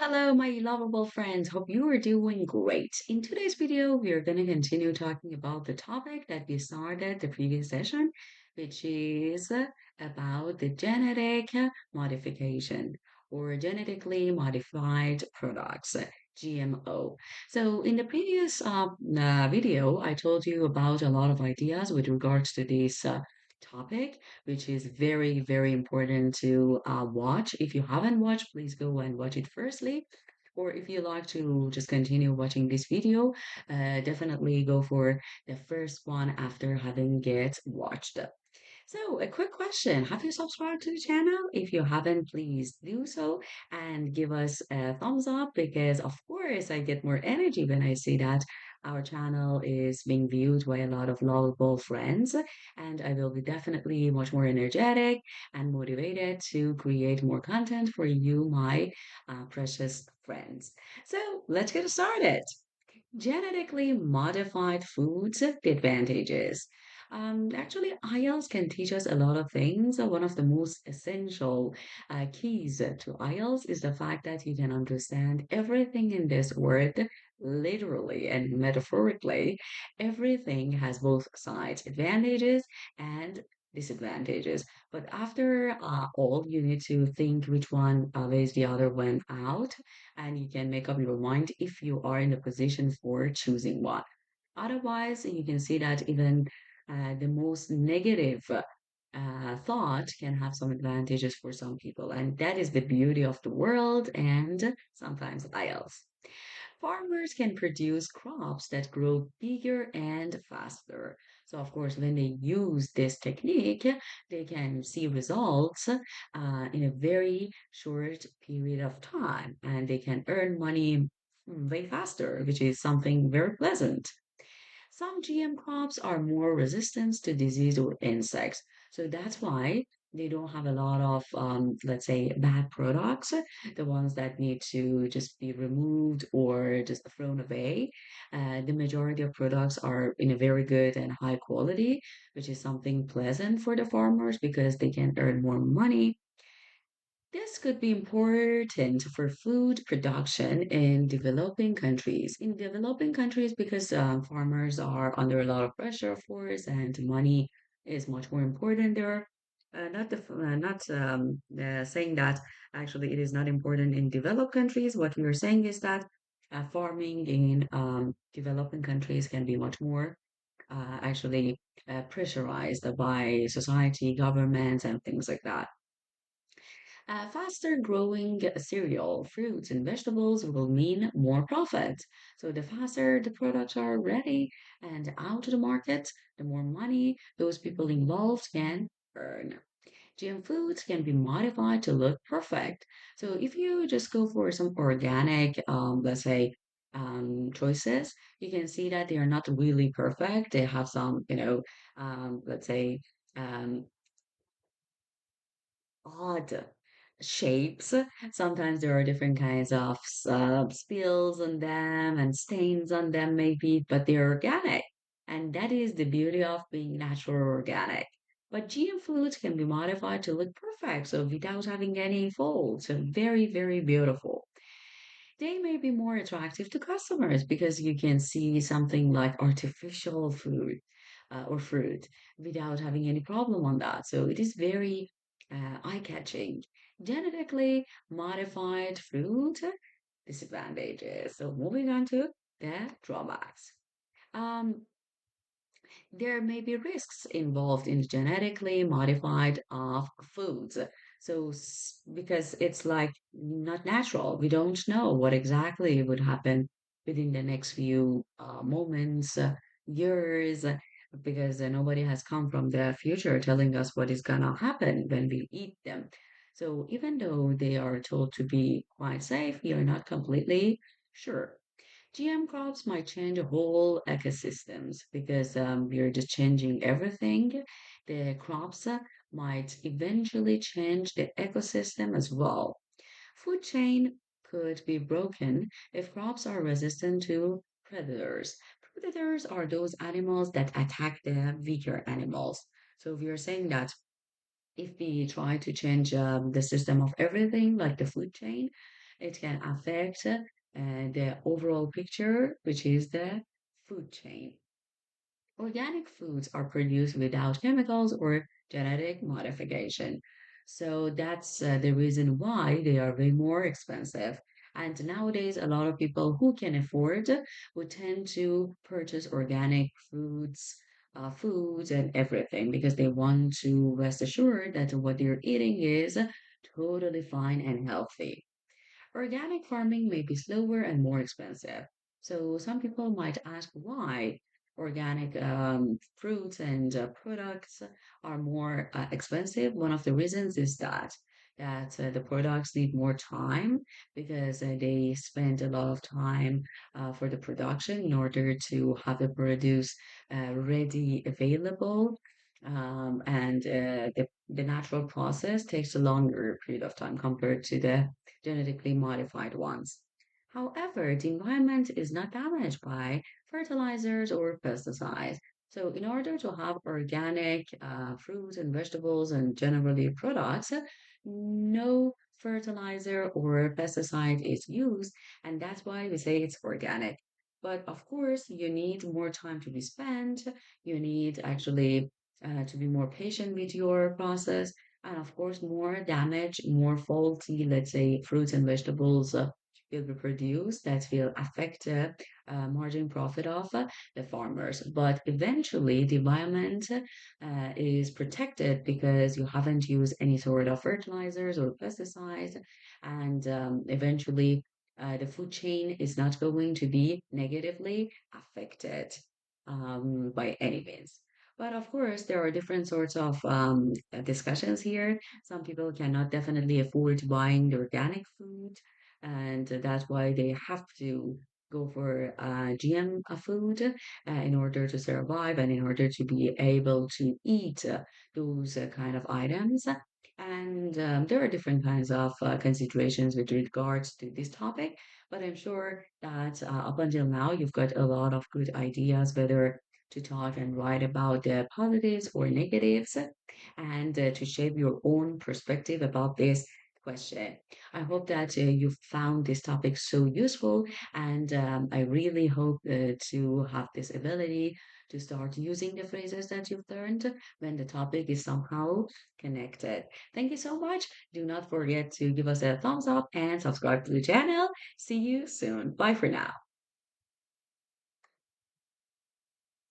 Hello, my lovable friends. Hope you are doing great. In today's video, we are going to continue talking about the topic that we started the previous session, which is about the genetic modification or genetically modified products, GMO. So, in the previous video, I told you about a lot of ideas with regards to this topic, which is very, very important to watch. If you haven't watched, please go and watch it firstly. Or if you like to just continue watching this video, definitely go for the first one after having it watched. So, a quick question. Have you subscribed to the channel? If you haven't, please do so and give us a thumbs up because, of course, I get more energy when I see that our channel is being viewed by a lot of lovable friends. And I will be definitely much more energetic and motivated to create more content for you, my precious friends. So, let's get started. Genetically modified foods, the advantages. Actually, IELTS can teach us a lot of things. One of the most essential keys to IELTS is the fact that you can understand everything in this word literally and metaphorically. Everything has both sides, advantages and disadvantages. But after all, you need to think which one weighs the other one out and you can make up your mind if you are in the position for choosing one. Otherwise, you can see that even the most negative thought can have some advantages for some people, and that is the beauty of the world and sometimes IELTS. Farmers can produce crops that grow bigger and faster. So, of course, when they use this technique, they can see results in a very short period of time and they can earn money way faster, which is something very pleasant. Some GM crops are more resistant to disease or insects. So that's why they don't have a lot of, let's say, bad products, the ones that need to just be removed or just thrown away. The majority of products are in a very good and high quality, which is something pleasant for the farmers because they can earn more money. This could be important for food production in developing countries. In developing countries, because farmers are under a lot of pressure, of course, and money is much more important there. Not saying that actually it is not important in developed countries. What we are saying is that farming in developing countries can be much more pressurized by society, governments, and things like that. Faster growing cereal, fruits, and vegetables will mean more profit. So, the faster the products are ready and out to the market, the more money those people involved can earn. GM foods can be modified to look perfect. So, if you just go for some organic, let's say, choices, you can see that they are not really perfect. They have some, let's say, um, odd shapes. Sometimes there are different kinds of spills on them and stains on them, maybe, but they're organic. And that is the beauty of being natural or organic. But GM foods can be modified to look perfect, so without having any faults. So very, very beautiful. They may be more attractive to customers because you can see something like artificial food or fruit without having any problem on that. So it is very eye-catching. Genetically modified fruit disadvantages. So moving on to the drawbacks. Um, there may be risks involved in genetically modified foods. So, because it's like not natural, we don't know what exactly would happen within the next few moments, years, because nobody has come from the future telling us what is gonna happen when we eat them. So, even though they are told to be quite safe, we are not completely sure. GM crops might change whole ecosystems because we're just changing everything. The crops might eventually change the ecosystem as well. Food chain could be broken if crops are resistant to predators. Predators are those animals that attack the weaker animals. So we are saying that if we try to change the system of everything, like the food chain, It can affect the overall picture, which is the food chain. Organic foods are produced without chemicals or genetic modification. So that's the reason why they are way more expensive. And nowadays, a lot of people who can afford would tend to purchase organic foods and everything because they want to rest assured that what they're eating is totally fine and healthy. Organic farming may be slower and more expensive. So some people might ask why organic fruits and products are more expensive. One of the reasons is that the products need more time because they spend a lot of time for the production in order to have the produce ready available. And the natural process takes a longer period of time compared to the genetically modified ones. However, the environment is not damaged by fertilizers or pesticides. So, in order to have organic fruits and vegetables and generally products, no fertilizer or pesticide is used, and that's why we say it's organic. But of course, you need more time to be spent. You need actually to be more patient with your process and of course, more damage, more faulty, let's say, fruits and vegetables will be produced that will affect the margin profit of the farmers. But eventually, the environment is protected because you haven't used any sort of fertilizers or pesticides, and eventually, the food chain is not going to be negatively affected by any means. But of course, there are different sorts of discussions here. Some people cannot definitely afford buying the organic food, and that's why they have to go for GM food in order to survive and in order to be able to eat those kind of items. And there are different kinds of considerations with regards to this topic, but I'm sure that up until now, you've got a lot of good ideas, whether to talk and write about the positives or negatives and to shape your own perspective about this question. I hope that you found this topic so useful, and I really hope to have this ability to start using the phrases that you've learned when the topic is somehow connected. Thank you so much. Do not forget to give us a thumbs up and subscribe to the channel. See you soon. Bye for now.